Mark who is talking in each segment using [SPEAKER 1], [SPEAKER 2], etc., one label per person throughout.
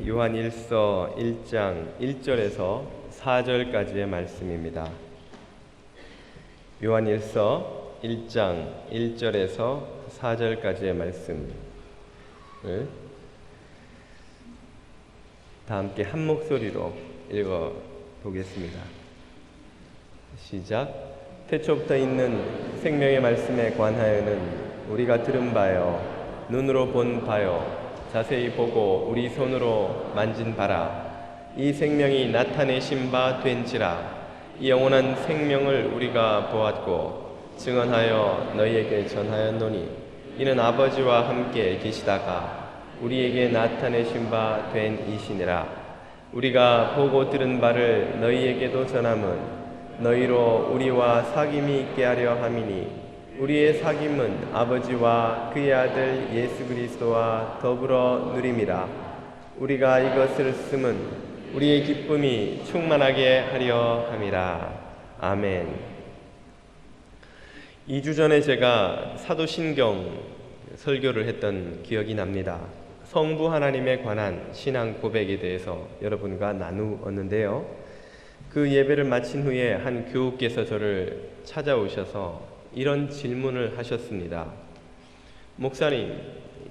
[SPEAKER 1] 요한일서 1장 1절에서 4절까지의 말씀입니다. 요한일서 1장 1절에서 4절까지의 말씀을 다 함께 한 목소리로 읽어 보겠습니다. 시작. 태초부터 있는 생명의 말씀에 관하여는 우리가 들은 바요, 눈으로 본 바요, 자세히 보고 우리 손으로 만진 바라. 이 생명이 나타내신 바 된지라. 이 영원한 생명을 우리가 보았고 증언하여 너희에게 전하였노니 이는 아버지와 함께 계시다가 우리에게 나타내신 바 된 이시니라. 우리가 보고 들은 바를 너희에게도 전함은 너희로 우리와 사귐이 있게 하려 함이니 우리의 사귐은 아버지와 그의 아들 예수 그리스도와 더불어 누림이라. 우리가 이것을 쓰면 우리의 기쁨이 충만하게 하려 함이라. 아멘. 2주 전에 제가 사도신경 설교를 했던 기억이 납니다. 성부 하나님에 관한 신앙 고백에 대해서 여러분과 나누었는데요. 그 예배를 마친 후에 한 교우께서 저를 찾아오셔서 이런 질문을 하셨습니다. 목사님,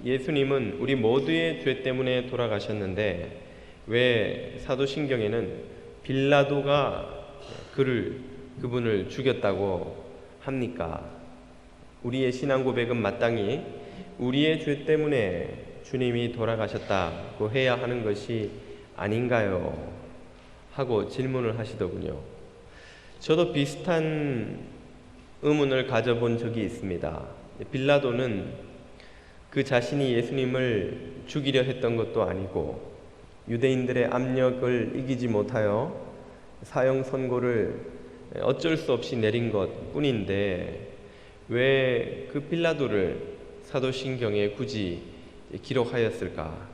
[SPEAKER 1] 예수님은 우리 모두의 죄 때문에 돌아가셨는데 왜 사도신경에는 빌라도가 그분을 죽였다고 합니까? 우리의 신앙 고백은 마땅히 우리의 죄 때문에 주님이 돌아가셨다고 해야 하는 것이 아닌가요? 하고 질문을 하시더군요. 저도 비슷한 의문을 가져본 적이 있습니다. 빌라도는 그 자신이 예수님을 죽이려 했던 것도 아니고 유대인들의 압력을 이기지 못하여 사형 선고를 어쩔 수 없이 내린 것 뿐인데 왜 그 빌라도를 사도신경에 굳이 기록하였을까?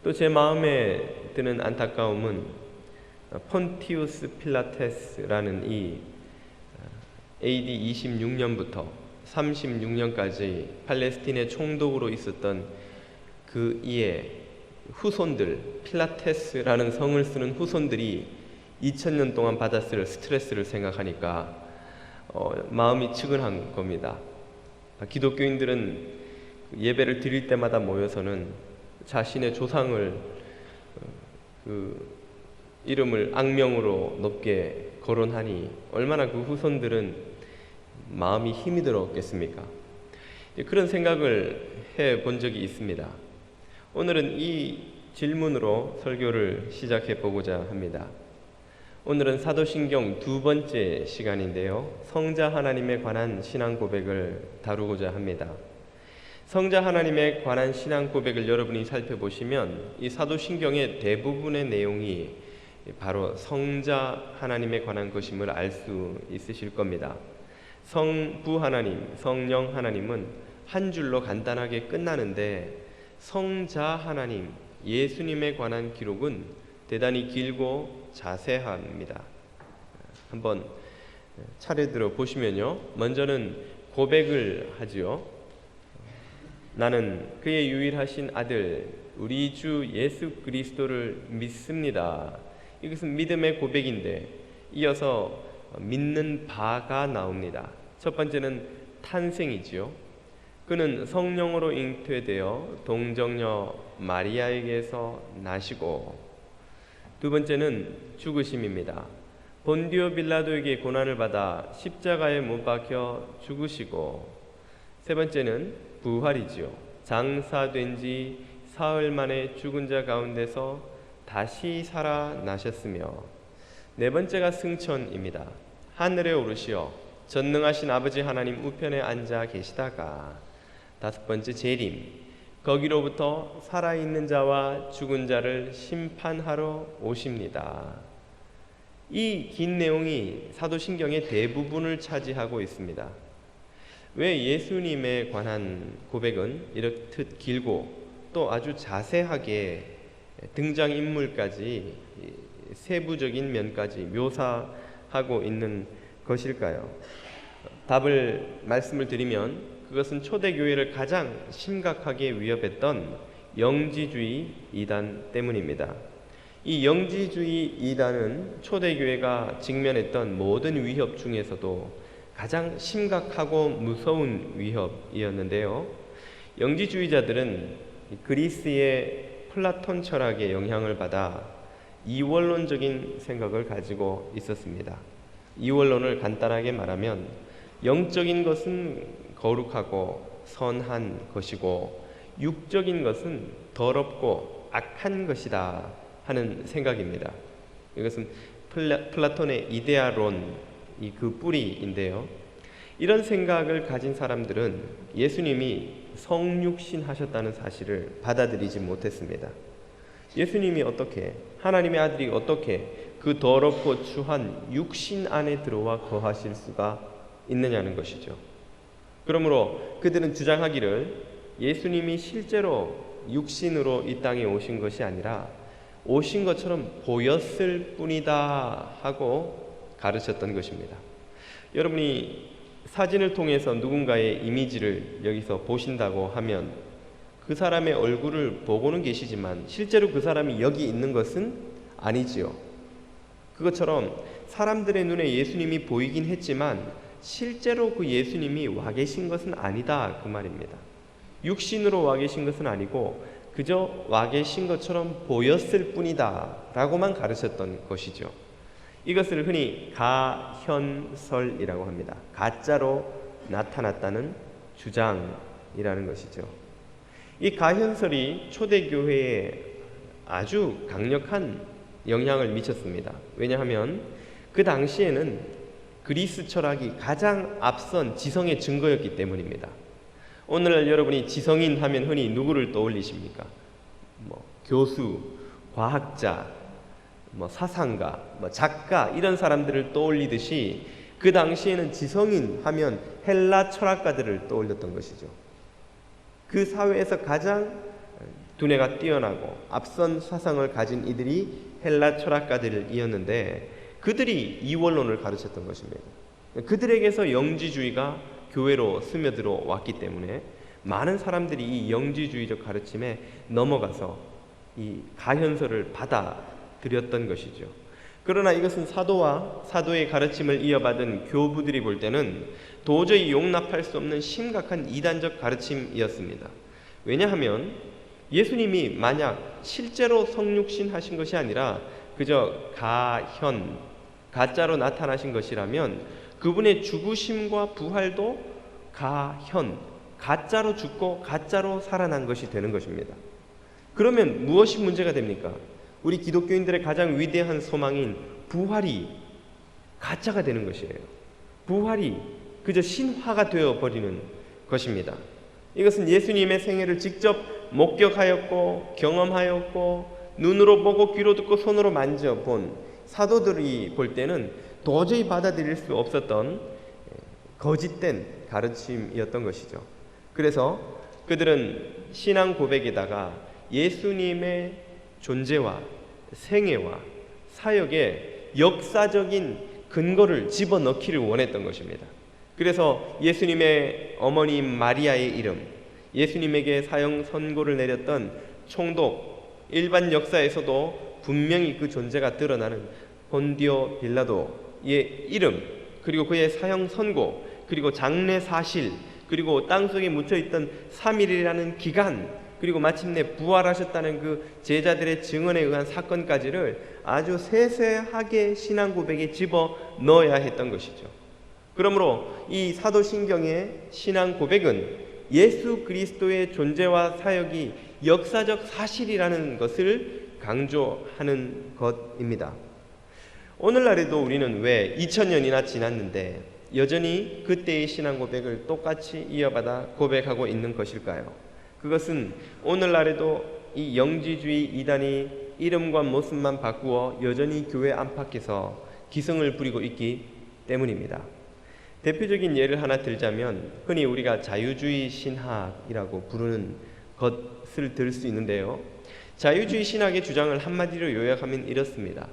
[SPEAKER 1] 또 제 마음에 드는 안타까움은 폰티우스 필라테스라는 이 AD 26년부터 36년까지 팔레스틴의 총독으로 있었던 그 이의 후손들, 필라테스라는 성을 쓰는 후손들이 2000년 동안 받았을 스트레스를 생각하니까 마음이 측은한 겁니다. 기독교인들은 예배를 드릴 때마다 모여서는 자신의 조상을 이름을 악명으로 높게 거론하니 얼마나 그 후손들은 마음이 힘이 들었겠습니까? 그런 생각을 해본 적이 있습니다. 오늘은 이 질문으로 설교를 시작해 보고자 합니다. 오늘은 사도신경 두 번째 시간인데요. 성자 하나님에 관한 신앙 고백을 다루고자 합니다. 성자 하나님에 관한 신앙 고백을 여러분이 살펴보시면 이 사도신경의 대부분의 내용이 바로 성자 하나님에 관한 것임을 알 수 있으실 겁니다. 성부 하나님, 성령 하나님은 한 줄로 간단하게 끝나는데 성자 하나님, 예수님에 관한 기록은 대단히 길고 자세합니다. 한번 차례대로 보시면요. 먼저는 고백을 하지요. 나는 그의 유일하신 아들 우리 주 예수 그리스도를 믿습니다. 이것은 믿음의 고백인데 이어서 믿는 바가 나옵니다. 첫 번째는 탄생이지요. 그는 성령으로 잉태되어 동정녀 마리아에게서 나시고, 두 번째는 죽으심입니다. 본디오 빌라도에게 고난을 받아 십자가에 못 박혀 죽으시고, 세 번째는 부활이지요. 장사된 지 사흘 만에 죽은 자 가운데서 다시 살아나셨으며, 네 번째가 승천입니다. 하늘에 오르시어 전능하신 아버지 하나님 우편에 앉아 계시다가 다섯 번째 재림, 거기로부터 살아있는 자와 죽은 자를 심판하러 오십니다. 이 긴 내용이 사도신경의 대부분을 차지하고 있습니다. 왜 예수님에 관한 고백은 이렇듯 길고 또 아주 자세하게 등장인물까지 세부적인 면까지 묘사하고 있는 것일까요? 말씀을 드리면 그것은 초대교회를 가장 심각하게 위협했던 영지주의 이단 때문입니다. 이 영지주의 이단은 초대교회가 직면했던 모든 위협 중에서도 가장 심각하고 무서운 위협이었는데요. 영지주의자들은 그리스의 플라톤 철학의 영향을 받아 이원론적인 생각을 가지고 있었습니다. 이원론을 간단하게 말하면 영적인 것은 거룩하고 선한 것이고 육적인 것은 더럽고 악한 것이다 하는 생각입니다. 이것은 플라톤의 이데아론 그 뿌리인데요. 이런 생각을 가진 사람들은 예수님이 성육신 하셨다는 사실을 받아들이지 못했습니다. 예수님이 어떻게, 하나님의 아들이 어떻게 그 더럽고 추한 육신 안에 들어와 거하실 수가 있느냐는 것이죠. 그러므로 그들은 주장하기를 예수님이 실제로 육신으로 이 땅에 오신 것이 아니라 오신 것처럼 보였을 뿐이다 하고 가르쳤던 것입니다. 여러분이 사진을 통해서 누군가의 이미지를 여기서 보신다고 하면 그 사람의 얼굴을 보고는 계시지만 실제로 그 사람이 여기 있는 것은 아니지요. 그것처럼 사람들의 눈에 예수님이 보이긴 했지만 실제로 그 예수님이 와 계신 것은 아니다 그 말입니다. 육신으로 와 계신 것은 아니고 그저 와 계신 것처럼 보였을 뿐이다 라고만 가르쳤던 것이죠. 이것을 흔히 가현설이라고 합니다. 가짜로 나타났다는 주장이라는 것이죠. 이 가현설이 초대교회에 아주 강력한 영향을 미쳤습니다. 왜냐하면 그 당시에는 그리스 철학이 가장 앞선 지성의 증거였기 때문입니다. 오늘날 여러분이 지성인 하면 흔히 누구를 떠올리십니까? 교수, 과학자, 사상가, 작가 이런 사람들을 떠올리듯이 그 당시에는 지성인 하면 헬라 철학가들을 떠올렸던 것이죠. 그 사회에서 가장 두뇌가 뛰어나고 앞선 사상을 가진 이들이 헬라 철학가들이었는데 그들이 이원론을 가르쳤던 것입니다. 그들에게서 영지주의가 교회로 스며들어 왔기 때문에 많은 사람들이 이 영지주의적 가르침에 넘어가서 이 가현설을 받아들였던 것이죠. 그러나 이것은 사도와 사도의 가르침을 이어받은 교부들이 볼 때는 도저히 용납할 수 없는 심각한 이단적 가르침이었습니다. 왜냐하면 예수님이 만약 실제로 성육신 하신 것이 아니라 그저 가짜로 나타나신 것이라면 그분의 죽으심과 부활도 가짜로 죽고 가짜로 살아난 것이 되는 것입니다. 그러면 무엇이 문제가 됩니까? 우리 기독교인들의 가장 위대한 소망인 부활이 가짜가 되는 것이에요. 부활이 그저 신화가 되어버리는 것입니다. 이것은 예수님의 생애를 직접 목격하였고 경험하였고 눈으로 보고 귀로 듣고 손으로 만져본 사도들이 볼 때는 도저히 받아들일 수 없었던 거짓된 가르침이었던 것이죠. 그래서 그들은 신앙 고백에다가 예수님의 존재와 생애와 사역에 역사적인 근거를 집어넣기를 원했던 것입니다. 그래서 예수님의 어머니 마리아의 이름, 예수님에게 사형 선고를 내렸던 총독, 일반 역사에서도 분명히 그 존재가 드러나는 본디오 빌라도의 이름, 그리고 그의 사형 선고, 그리고 장례 사실, 그리고 땅속에 묻혀있던 3일이라는 기간, 그리고 마침내 부활하셨다는 그 제자들의 증언에 의한 사건까지를 아주 세세하게 신앙 고백에 집어 넣어야 했던 것이죠. 그러므로 이 사도신경의 신앙 고백은 예수 그리스도의 존재와 사역이 역사적 사실이라는 것을 강조하는 것입니다. 오늘날에도 우리는 왜 2000년이나 지났는데 여전히 그때의 신앙 고백을 똑같이 이어받아 고백하고 있는 것일까요? 그것은 오늘날에도 이 영지주의 이단이 이름과 모습만 바꾸어 여전히 교회 안팎에서 기승을 부리고 있기 때문입니다. 대표적인 예를 하나 들자면 흔히 우리가 자유주의 신학이라고 부르는 것을 들 수 있는데요. 자유주의 신학의 주장을 한마디로 요약하면 이렇습니다.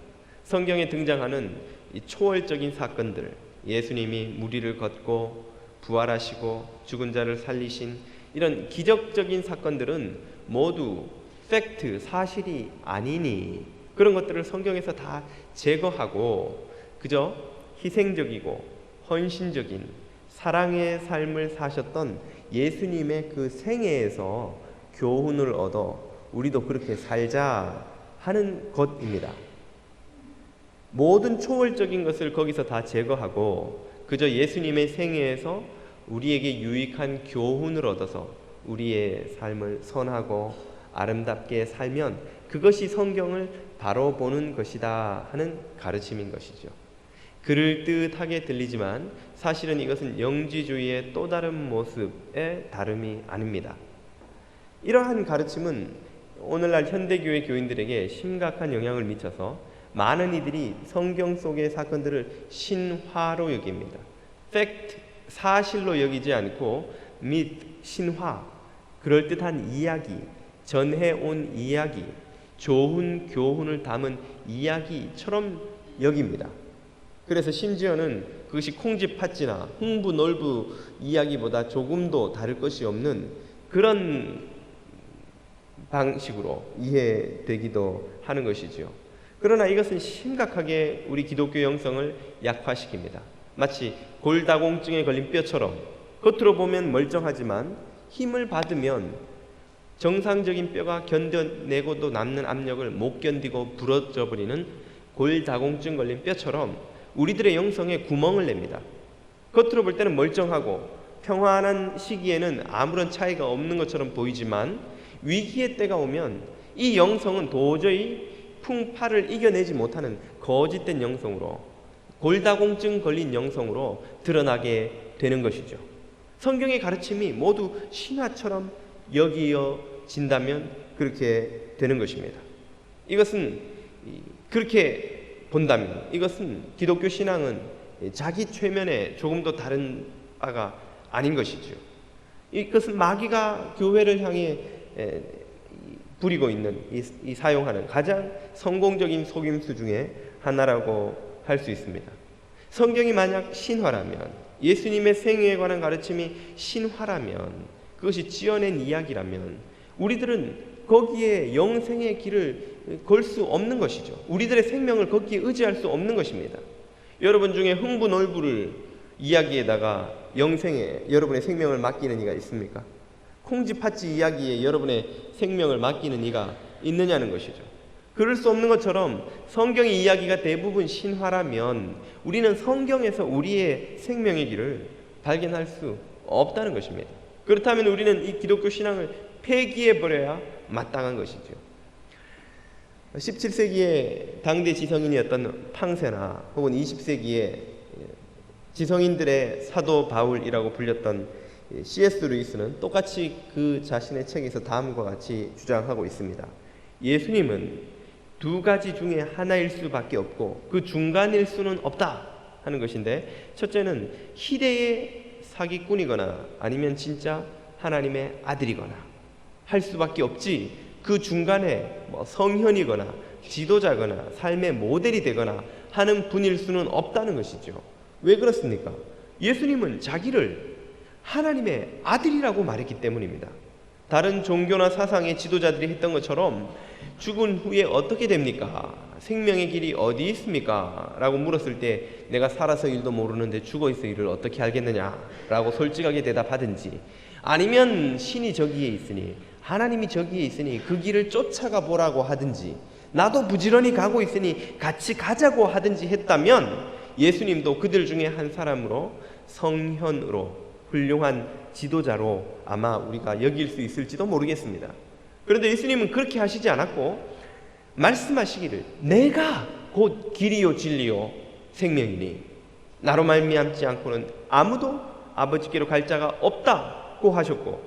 [SPEAKER 1] 성경에 등장하는 이 초월적인 사건들, 예수님이 무리를 걷고 부활하시고 죽은 자를 살리신 이런 기적적인 사건들은 모두 팩트, 사실이 아니니 그런 것들을 성경에서 다 제거하고 그저 희생적이고 헌신적인 사랑의 삶을 사셨던 예수님의 그 생애에서 교훈을 얻어 우리도 그렇게 살자 하는 것입니다. 모든 초월적인 것을 거기서 다 제거하고 그저 예수님의 생애에서 우리에게 유익한 교훈을 얻어서 우리의 삶을 선하고 아름답게 살면 그것이 성경을 바로 보는 것이다 하는 가르침인 것이죠. 그럴듯하게 들리지만 사실은 이것은 영지주의의 또 다른 모습의 다름이 아닙니다. 이러한 가르침은 오늘날 현대교회 교인들에게 심각한 영향을 미쳐서 많은 이들이 성경 속의 사건들을 신화로 여깁니다. 팩트, 사실로 여기지 않고 밋, 신화, 그럴듯한 이야기, 전해온 이야기, 좋은 교훈을 담은 이야기처럼 여깁니다. 그래서 심지어는 그것이 콩쥐팥쥐나 흥부놀부 이야기보다 조금도 다를 것이 없는 그런 방식으로 이해되기도 하는 것이죠. 그러나 이것은 심각하게 우리 기독교 영성을 약화시킵니다. 마치 골다공증에 걸린 뼈처럼 겉으로 보면 멀쩡하지만 힘을 받으면 정상적인 뼈가 견뎌내고도 남는 압력을 못 견디고 부러져 버리는 골다공증 걸린 뼈처럼 우리들의 영성에 구멍을 냅니다. 겉으로 볼 때는 멀쩡하고 평안한 시기에는 아무런 차이가 없는 것처럼 보이지만 위기의 때가 오면 이 영성은 도저히 풍파를 이겨내지 못하는 거짓된 영성으로, 골다공증 걸린 영성으로 드러나게 되는 것이죠. 성경의 가르침이 모두 신화처럼 여기어진다면 그렇게 되는 것입니다. 이것은 그렇게 본다면 이것은 기독교 신앙은 자기 최면에 조금도 다른 바가 아닌 것이죠. 이것은 마귀가 교회를 향해 부리고 있는 사용하는 가장 성공적인 속임수 중에 하나라고 할 수 있습니다. 성경이 만약 신화라면, 예수님의 생애에 관한 가르침이 신화라면, 그것이 지어낸 이야기라면 우리들은 거기에 영생의 길을 걸 수 없는 것이죠. 우리들의 생명을 거기에 의지할 수 없는 것입니다. 여러분 중에 흥부놀부를 이야기에다가 영생에 여러분의 생명을 맡기는 이가 있습니까? 콩쥐팥쥐 이야기에 여러분의 생명을 맡기는 이가 있느냐는 것이죠. 그럴 수 없는 것처럼 성경의 이야기가 대부분 신화라면 우리는 성경에서 우리의 생명의 길을 발견할 수 없다는 것입니다. 그렇다면 우리는 이 기독교 신앙을 폐기해버려야 마땅한 것이죠. 17세기의 당대 지성인이었던 팡세나 혹은 20세기의 지성인들의 사도 바울이라고 불렸던 C.S. 루이스는 똑같이 그 자신의 책에서 다음과 같이 주장하고 있습니다. 예수님은 두 가지 중에 하나일 수밖에 없고 그 중간일 수는 없다 하는 것인데, 첫째는 희대의 사기꾼이거나 아니면 진짜 하나님의 아들이거나 할 수밖에 없지, 그 중간에 성현이거나 지도자거나 삶의 모델이 되거나 하는 분일 수는 없다는 것이죠. 왜 그렇습니까? 예수님은 자기를 하나님의 아들이라고 말했기 때문입니다. 다른 종교나 사상의 지도자들이 했던 것처럼 죽은 후에 어떻게 됩니까? 생명의 길이 어디 있습니까? 라고 물었을 때 내가 살아서 일도 모르는데 죽어 있어 일을 어떻게 알겠느냐? 라고 솔직하게 대답하든지, 아니면 신이 저기에 있으니, 하나님이 저기에 있으니 그 길을 쫓아가 보라고 하든지, 나도 부지런히 가고 있으니 같이 가자고 하든지 했다면 예수님도 그들 중에 한 사람으로, 성현으로, 훌륭한 지도자로 아마 우리가 여길 수 있을지도 모르겠습니다. 그런데 예수님은 그렇게 하시지 않았고 말씀하시기를 내가 곧 길이요 진리요 생명이니 나로 말미암지 않고는 아무도 아버지께로 갈 자가 없다고 하셨고,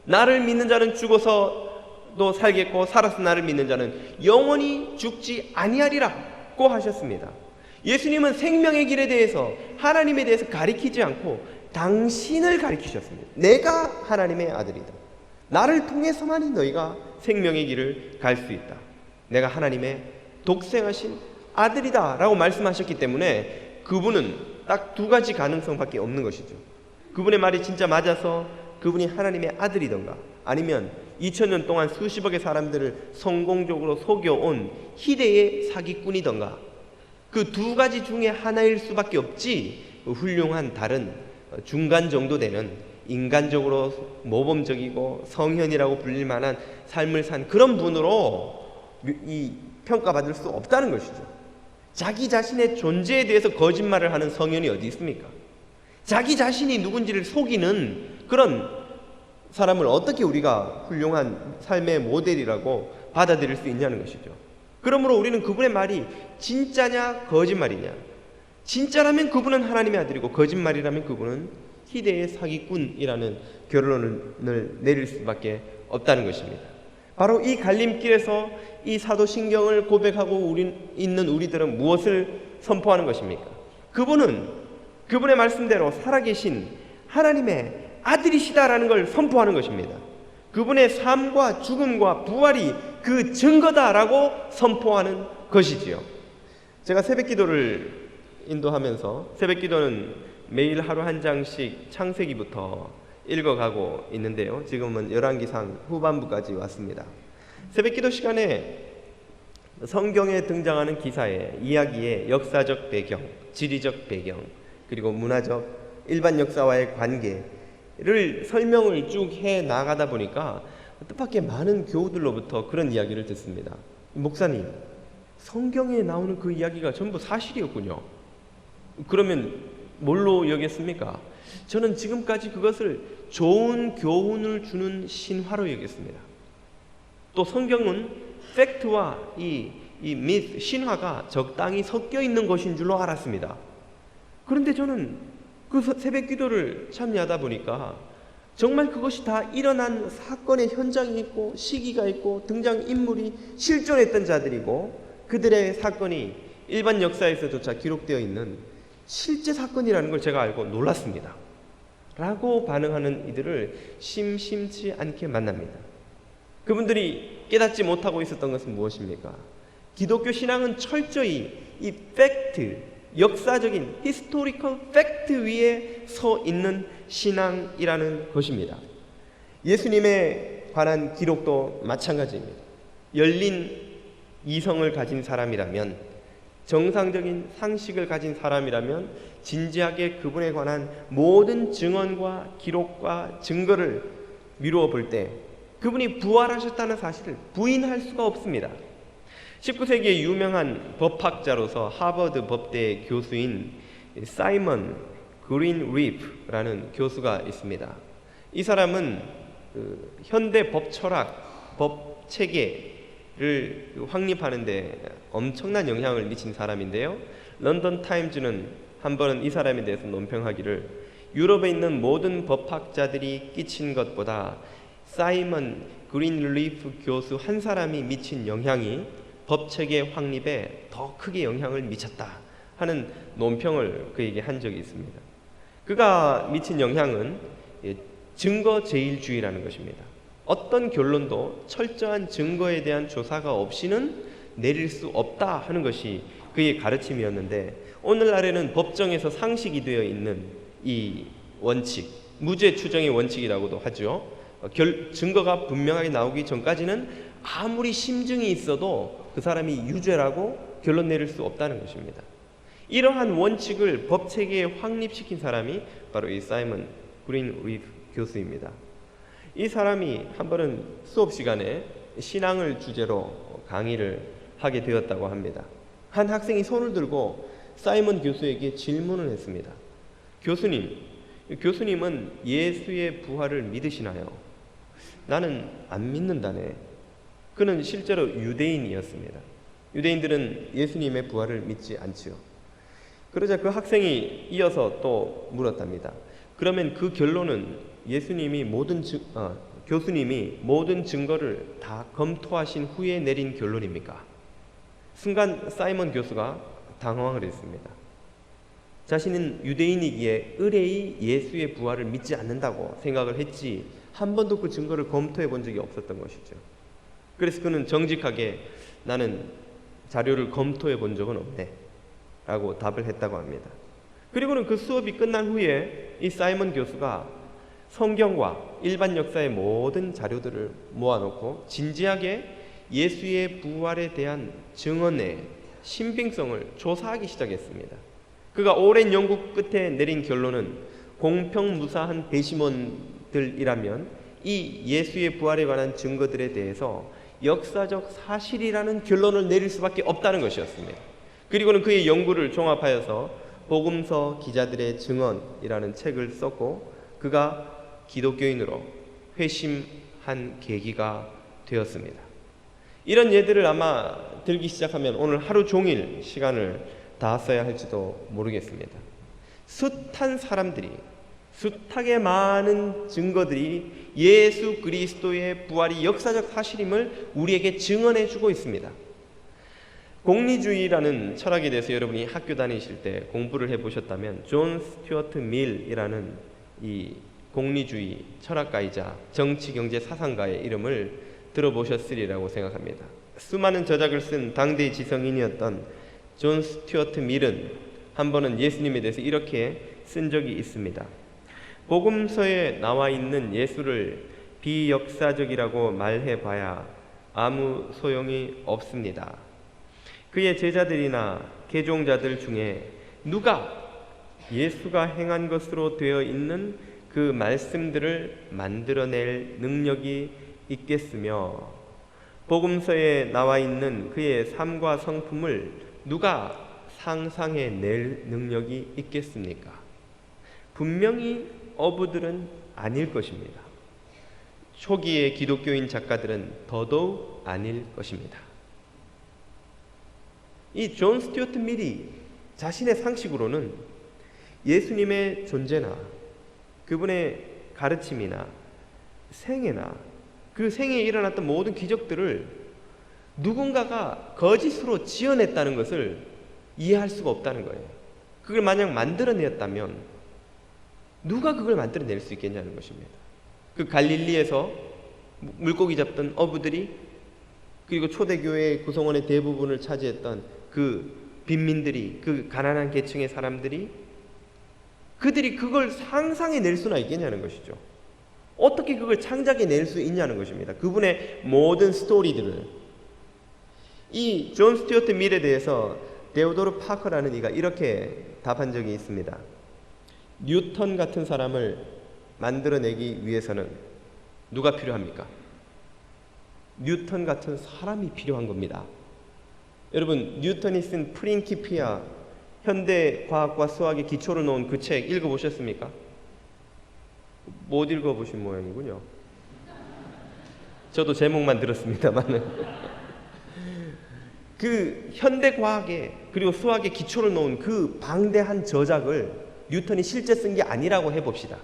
[SPEAKER 1] 나를 믿는 자는 죽어서도 살겠고 살아서 나를 믿는 자는 영원히 죽지 아니하리라고 하셨습니다. 예수님은 생명의 길에 대해서, 하나님에 대해서 가리키지 않고 당신을 가리키셨습니다. 내가 하나님의 아들이다. 나를 통해서만이 너희가 생명의 길을 갈 수 있다. 내가 하나님의 독생하신 아들이다 라고 말씀하셨기 때문에 그분은 딱 두 가지 가능성밖에 없는 것이죠. 그분의 말이 진짜 맞아서 그분이 하나님의 아들이던가 아니면 2000년 동안 수십억의 사람들을 성공적으로 속여온 희대의 사기꾼이던가 그 두 가지 중에 하나일 수밖에 없지 훌륭한 다른 중간 정도 되는 인간적으로 모범적이고 성현이라고 불릴 만한 삶을 산 그런 분으로 평가받을 수 없다는 것이죠. 자기 자신의 존재에 대해서 거짓말을 하는 성현이 어디 있습니까? 자기 자신이 누군지를 속이는 그런 사람을 어떻게 우리가 훌륭한 삶의 모델이라고 받아들일 수 있냐는 것이죠. 그러므로 우리는 그분의 말이 진짜냐 거짓말이냐, 진짜라면 그분은 하나님의 아들이고 거짓말이라면 그분은 희대의 사기꾼이라는 결론을 내릴 수밖에 없다는 것입니다. 바로 이 갈림길에서 이 사도신경을 고백하고 있는 우리들은 무엇을 선포하는 것입니까? 그분은 그분의 말씀대로 살아계신 하나님의 아들이시다라는 걸 선포하는 것입니다. 그분의 삶과 죽음과 부활이 그 증거다라고 선포하는 것이지요. 제가 새벽기도를 인도하면서 새벽기도는 매일 하루 한 장씩 창세기부터 읽어가고 있는데요. 지금은 열왕기상 후반부까지 왔습니다. 새벽기도 시간에 성경에 등장하는 기사의 이야기의 역사적 배경, 지리적 배경, 그리고 문화적 일반 역사와의 관계를 설명을 쭉 해 나가다 보니까 뜻밖의 많은 교우들로부터 그런 이야기를 듣습니다. 목사님, 성경에 나오는 그 이야기가 전부 사실이었군요. 그러면 뭘로 여겼습니까? 저는 지금까지 그것을 좋은 교훈을 주는 신화로 여겼습니다. 또 성경은 팩트와 이 미스, 신화가 적당히 섞여 있는 것인 줄로 알았습니다. 그런데 저는 그 새벽 기도를 참여하다 보니까 정말 그것이 다 일어난 사건의 현장이 있고 시기가 있고 등장인물이 실존했던 자들이고 그들의 사건이 일반 역사에서조차 기록되어 있는 실제 사건이라는 걸 제가 알고 놀랐습니다. 라고 반응하는 이들을 심심치 않게 만납니다. 그분들이 깨닫지 못하고 있었던 것은 무엇입니까? 기독교 신앙은 철저히 이 팩트, 역사적인 히스토리컬 팩트 위에 서 있는 신앙이라는 것입니다. 예수님에 관한 기록도 마찬가지입니다. 열린 이성을 가진 사람이라면, 정상적인 상식을 가진 사람이라면 진지하게 그분에 관한 모든 증언과 기록과 증거를 미루어 볼 때 그분이 부활하셨다는 사실을 부인할 수가 없습니다. 19세기의 유명한 법학자로서 하버드 법대 교수인 사이먼 그린리프라는 교수가 있습니다. 이 사람은 현대 법 철학, 법 체계를 확립하는 데 엄청난 영향을 미친 사람인데요. 런던 타임즈는 한 번은 이 사람에 대해서 논평하기를 유럽에 있는 모든 법학자들이 끼친 것보다 사이먼 그린리프 교수 한 사람이 미친 영향이 법체계 확립에 더 크게 영향을 미쳤다 하는 논평을 그에게 한 적이 있습니다. 그가 미친 영향은 증거제일주의라는 것입니다. 어떤 결론도 철저한 증거에 대한 조사가 없이는 내릴 수 없다 하는 것이 그의 가르침이었는데, 오늘날에는 법정에서 상식이 되어 있는 이 원칙, 무죄 추정의 원칙이라고도 하죠. 증거가 분명하게 나오기 전까지는 아무리 심증이 있어도 그 사람이 유죄라고 결론 내릴 수 없다는 것입니다. 이러한 원칙을 법체계에 확립시킨 사람이 바로 이 사이먼 그린리프 교수입니다. 이 사람이 한 번은 수업 시간에 신앙을 주제로 강의를 하게 되었다고 합니다. 한 학생이 손을 들고 사이먼 교수에게 질문을 했습니다. 교수님은 예수의 부활을 믿으시나요? 나는 안 믿는다네. 그는 실제로 유대인이었습니다. 유대인들은 예수님의 부활을 믿지 않지요. 그러자 그 학생이 이어서 또 물었답니다. 그러면 그 결론은 교수님이 모든 증거를 다 검토하신 후에 내린 결론입니까? 순간 사이먼 교수가 당황을 했습니다. 자신은 유대인이기에 의뢰이 예수의 부활을 믿지 않는다고 생각을 했지 한 번도 그 증거를 검토해 본 적이 없었던 것이죠. 그래서 그는 정직하게 나는 자료를 검토해 본 적은 없네 라고 답을 했다고 합니다. 그리고는 그 수업이 끝난 후에 이 사이먼 교수가 성경과 일반 역사의 모든 자료들을 모아놓고 진지하게 예수의 부활에 대한 증언의 신빙성을 조사하기 시작했습니다. 그가 오랜 연구 끝에 내린 결론은 공평무사한 배심원들이라면 이 예수의 부활에 관한 증거들에 대해서 역사적 사실이라는 결론을 내릴 수밖에 없다는 것이었습니다. 그리고는 그의 연구를 종합하여서 복음서 기자들의 증언이라는 책을 썼고 그가 기독교인으로 회심한 계기가 되었습니다. 이런 예들을 아마 들기 시작하면 오늘 하루 종일 시간을 다 써야 할지도 모르겠습니다. 숱한 사람들이, 숱하게 많은 증거들이 예수 그리스도의 부활이 역사적 사실임을 우리에게 증언해 주고 있습니다. 공리주의라는 철학에 대해서 여러분이 학교 다니실 때 공부를 해보셨다면 존 스튜어트 밀이라는 이 공리주의 철학가이자 정치경제 사상가의 이름을 들어보셨으리라고 생각합니다. 수많은 저작을 쓴 당대의 지성인이었던 존 스튜어트 밀은 한 번은 예수님에 대해서 이렇게 쓴 적이 있습니다. 복음서에 나와 있는 예수를 비역사적이라고 말해봐야 아무 소용이 없습니다. 그의 제자들이나 개종자들 중에 누가 예수가 행한 것으로 되어 있는 그 말씀들을 만들어낼 능력이 있겠으며 복음서에 나와 있는 그의 삶과 성품을 누가 상상해낼 능력이 있겠습니까? 분명히 어부들은 아닐 것입니다. 초기의 기독교인 작가들은 더더욱 아닐 것입니다. 이 존 스튜어트 밀이 자신의 상식으로는 예수님의 존재나 그분의 가르침이나 생애나 그 생애에 일어났던 모든 기적들을 누군가가 거짓으로 지어냈다는 것을 이해할 수가 없다는 거예요. 그걸 만약 만들어냈다면 누가 그걸 만들어낼 수 있겠냐는 것입니다. 그 갈릴리에서 물고기 잡던 어부들이 그리고 초대교회의 구성원의 대부분을 차지했던 그 빈민들이 그 가난한 계층의 사람들이 그들이 그걸 상상해낼 수나 있겠냐는 것이죠. 어떻게 그걸 창작해낼 수 있냐는 것입니다. 그분의 모든 스토리들을. 이 존 스튜어트 밀에 대해서 데오도르 파커라는 이가 이렇게 답한 적이 있습니다. 뉴턴 같은 사람을 만들어내기 위해서는 누가 필요합니까? 뉴턴 같은 사람이 필요한 겁니다. 여러분, 뉴턴이 쓴 프린키피아 현대 과학과 수학의 기초를 놓은 그 책 읽어보셨습니까? 못 읽어보신 모양이군요. 저도 제목만 들었습니다만 그 현대 과학의 그리고 수학의 기초를 놓은 그 방대한 저작을 뉴턴이 실제 쓴 게 아니라고 해봅시다.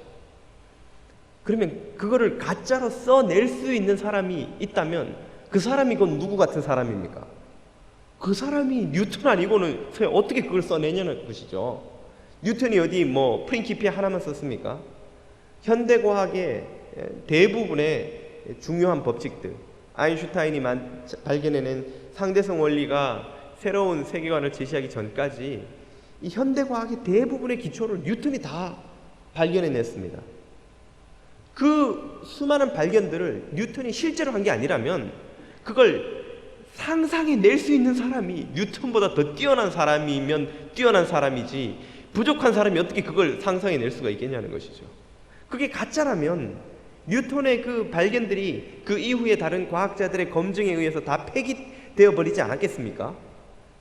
[SPEAKER 1] 그러면 그거를 가짜로 써낼 수 있는 사람이 있다면 그 사람이 곧 누구 같은 사람입니까? 그 사람이 뉴턴 아니고는 어떻게 그걸 써내냐는 것이죠. 뉴턴이 어디 뭐 프린키피아 하나만 썼습니까? 현대과학의 대부분의 중요한 법칙들, 아인슈타인이 발견해낸 상대성 원리가 새로운 세계관을 제시하기 전까지 이 현대과학의 대부분의 기초를 뉴턴이 다 발견해냈습니다. 그 수많은 발견들을 뉴턴이 실제로 한 게 아니라면 그걸 상상해낼 수 있는 사람이 뉴턴보다 더 뛰어난 사람이면 뛰어난 사람이지 부족한 사람이 어떻게 그걸 상상해낼 수가 있겠냐는 것이죠. 그게 가짜라면 뉴턴의 그 발견들이 그 이후에 다른 과학자들의 검증에 의해서 다 폐기되어 버리지 않았겠습니까?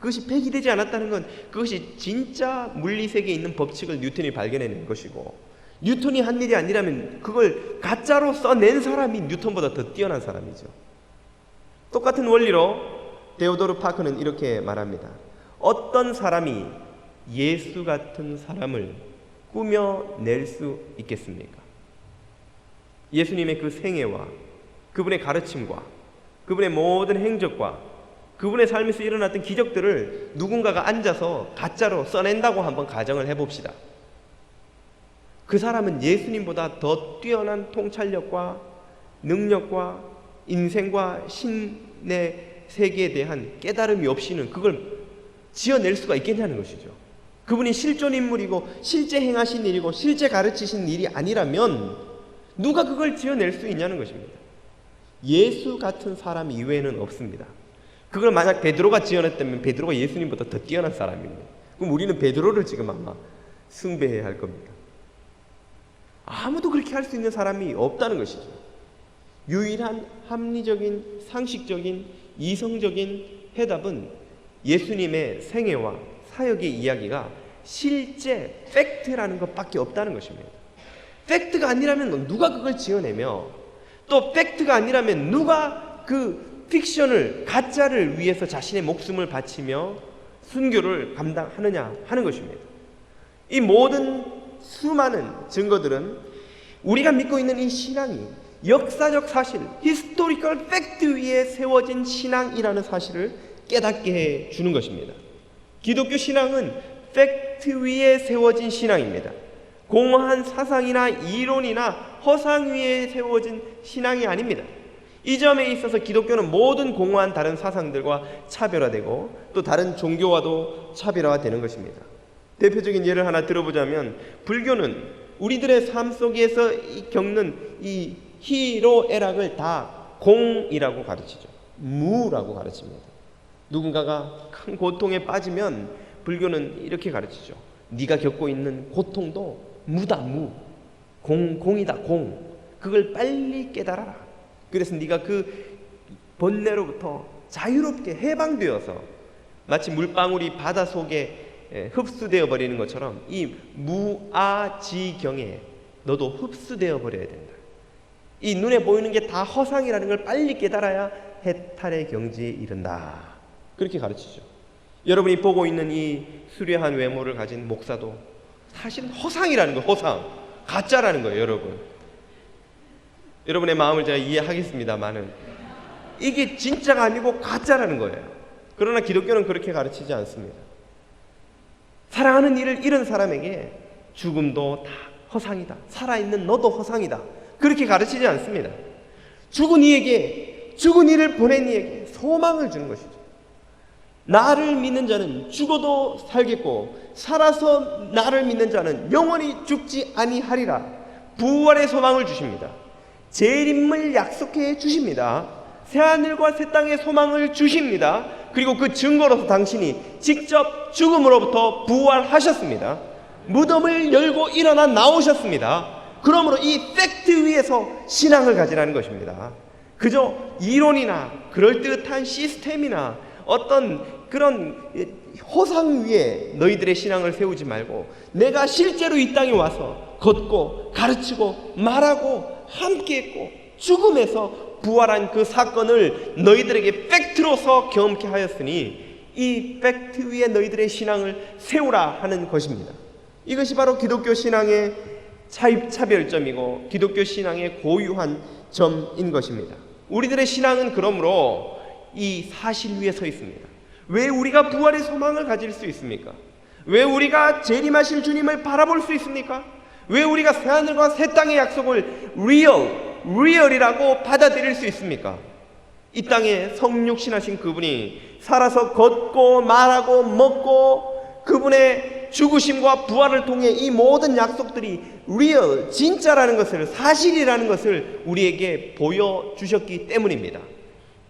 [SPEAKER 1] 그것이 폐기되지 않았다는 건 그것이 진짜 물리세계에 있는 법칙을 뉴턴이 발견해낸 것이고 뉴턴이 한 일이 아니라면 그걸 가짜로 써낸 사람이 뉴턴보다 더 뛰어난 사람이죠. 똑같은 원리로 데오도르 파커는 이렇게 말합니다. 어떤 사람이 예수 같은 사람을 꾸며낼 수 있겠습니까? 예수님의 그 생애와 그분의 가르침과 그분의 모든 행적과 그분의 삶에서 일어났던 기적들을 누군가가 앉아서 가짜로 써낸다고 한번 가정을 해봅시다. 그 사람은 예수님보다 더 뛰어난 통찰력과 능력과 인생과 신의 세계에 대한 깨달음이 없이는 그걸 지어낼 수가 있겠냐는 것이죠. 그분이 실존 인물이고 실제 행하신 일이고 실제 가르치신 일이 아니라면 누가 그걸 지어낼 수 있냐는 것입니다. 예수 같은 사람 이외에는 없습니다. 그걸 만약 베드로가 지어냈다면 베드로가 예수님보다 더 뛰어난 사람입니다. 그럼 우리는 베드로를 지금 아마 숭배해야 할 겁니다. 아무도 그렇게 할 수 있는 사람이 없다는 것이죠. 유일한 합리적인, 상식적인, 이성적인 해답은 예수님의 생애와 사역의 이야기가 실제 팩트라는 것밖에 없다는 것입니다. 팩트가 아니라면 누가 그걸 지어내며, 또 팩트가 아니라면 누가 그 픽션을, 가짜를 위해서 자신의 목숨을 바치며 순교를 감당하느냐 하는 것입니다. 이 모든 수많은 증거들은 우리가 믿고 있는 이 신앙이 역사적 사실, 히스토리컬 팩트 위에 세워진 신앙이라는 사실을 깨닫게 해 주는 것입니다. 기독교 신앙은 팩트 위에 세워진 신앙입니다. 공허한 사상이나 이론이나 허상 위에 세워진 신앙이 아닙니다. 이 점에 있어서 기독교는 모든 공허한 다른 사상들과 차별화되고 또 다른 종교와도 차별화되는 것입니다. 대표적인 예를 하나 들어보자면, 불교는 우리들의 삶 속에서 겪는 이 희로애락을 다 공이라고 가르치죠. 무라고 가르칩니다. 누군가가 큰 고통에 빠지면 불교는 이렇게 가르치죠. 네가 겪고 있는 고통도 무다, 무. 공이다, 공. 그걸 빨리 깨달아라. 그래서 네가 그 번뇌로부터 자유롭게 해방되어서 마치 물방울이 바다 속에 흡수되어 버리는 것처럼 이 무아지경에 너도 흡수되어 버려야 된다. 이 눈에 보이는 게 다 허상이라는 걸 빨리 깨달아야 해탈의 경지에 이른다. 그렇게 가르치죠. 여러분이 보고 있는 이 수려한 외모를 가진 목사도 사실은 허상이라는 거예요. 허상, 가짜라는 거예요. 여러분의 마음을 제가 이해하겠습니다만은 이게 진짜가 아니고 가짜라는 거예요. 그러나 기독교는 그렇게 가르치지 않습니다. 사랑하는 이를 잃은 사람에게 죽음도 다 허상이다. 살아있는 너도 허상이다. 그렇게 가르치지 않습니다. 죽은 이를 보낸 이에게 소망을 주는 것이죠. 나를 믿는 자는 죽어도 살겠고 살아서 나를 믿는 자는 영원히 죽지 아니하리라. 부활의 소망을 주십니다. 재림을 약속해 주십니다. 새하늘과 새 땅의 소망을 주십니다. 그리고 그 증거로서 당신이 직접 죽음으로부터 부활하셨습니다. 무덤을 열고 일어나 나오셨습니다. 그러므로 이 팩트 위에서 신앙을 가지라는 것입니다. 그저 이론이나 그럴듯한 시스템이나 어떤 그런 허상 위에 너희들의 신앙을 세우지 말고 내가 실제로 이 땅에 와서 걷고 가르치고 말하고 함께했고 죽음에서 부활한 그 사건을 너희들에게 팩트로서 경험케 하였으니 이 팩트 위에 너희들의 신앙을 세우라 하는 것입니다. 이것이 바로 기독교 신앙의 차별점이고 기독교 신앙의 고유한 점인 것입니다. 우리들의 신앙은 그러므로 이 사실 위에 서 있습니다. 왜 우리가 부활의 소망을 가질 수 있습니까? 왜 우리가 재림하실 주님을 바라볼 수 있습니까? 왜 우리가 새하늘과 새 땅의 약속을 리얼이라고 받아들일 수 있습니까? 이 땅에 성육신하신 그분이 살아서 걷고 말하고 먹고 그분의 죽으심과 부활을 통해 이 모든 약속들이 리얼, 진짜라는 것을, 사실이라는 것을 우리에게 보여주셨기 때문입니다.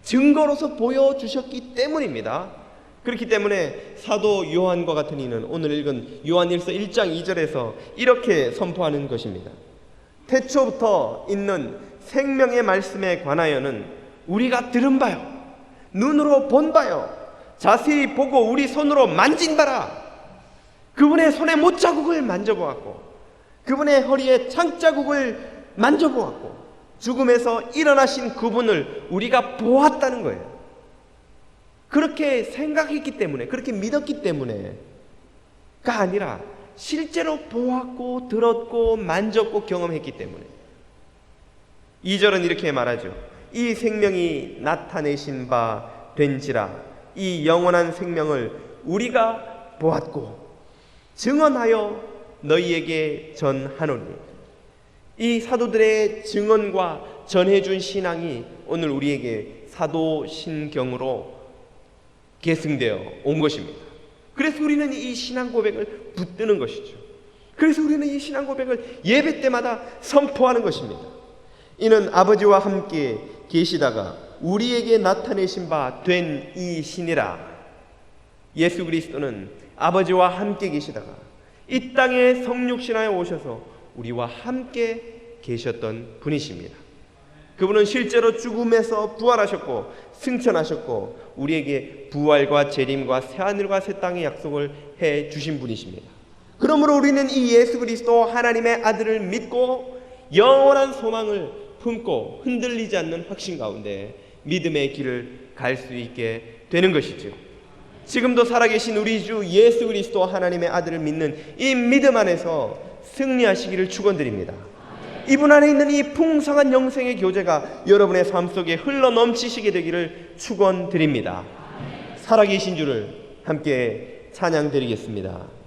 [SPEAKER 1] 증거로서 보여주셨기 때문입니다. 그렇기 때문에 사도 요한과 같은 이는 오늘 읽은 요한일서 1장 2절에서 이렇게 선포하는 것입니다. 태초부터 있는 생명의 말씀에 관하여는 우리가 들은 바요, 눈으로 본 바요, 자세히 보고 우리 손으로 만진 바라. 그분의 손의 못자국을 만져보았고 그분의 허리에 창자국을 만져보았고 죽음에서 일어나신 그분을 우리가 보았다는 거예요. 그렇게 생각했기 때문에, 그렇게 믿었기 때문에가 아니라 실제로 보았고 들었고 만졌고 경험했기 때문에. 2절은 이렇게 말하죠. 이 생명이 나타내신 바 된지라. 이 영원한 생명을 우리가 보았고 증언하여 너희에게 전하노니. 이 사도들의 증언과 전해준 신앙이 오늘 우리에게 사도신경으로 계승되어 온 것입니다. 그래서 우리는 이 신앙 고백을 붙드는 것이죠. 그래서 우리는 이 신앙 고백을 예배 때마다 선포하는 것입니다. 이는 아버지와 함께 계시다가 우리에게 나타내신 바 된 이 신이라. 예수 그리스도는 아버지와 함께 계시다가 이 땅에 성육신하여 오셔서 우리와 함께 계셨던 분이십니다. 그분은 실제로 죽음에서 부활하셨고 승천하셨고 우리에게 부활과 재림과 새하늘과 새 땅의 약속을 해 주신 분이십니다. 그러므로 우리는 이 예수 그리스도 하나님의 아들을 믿고 영원한 소망을 품고 흔들리지 않는 확신 가운데 믿음의 길을 갈 수 있게 되는 것이죠. 지금도 살아계신 우리 주 예수 그리스도 하나님의 아들을 믿는 이 믿음 안에서 승리하시기를 축원드립니다. 이분 안에 있는 이 풍성한 영생의 교제가 여러분의 삶 속에 흘러 넘치시게 되기를 축원드립니다. 살아계신 주를 함께 찬양드리겠습니다.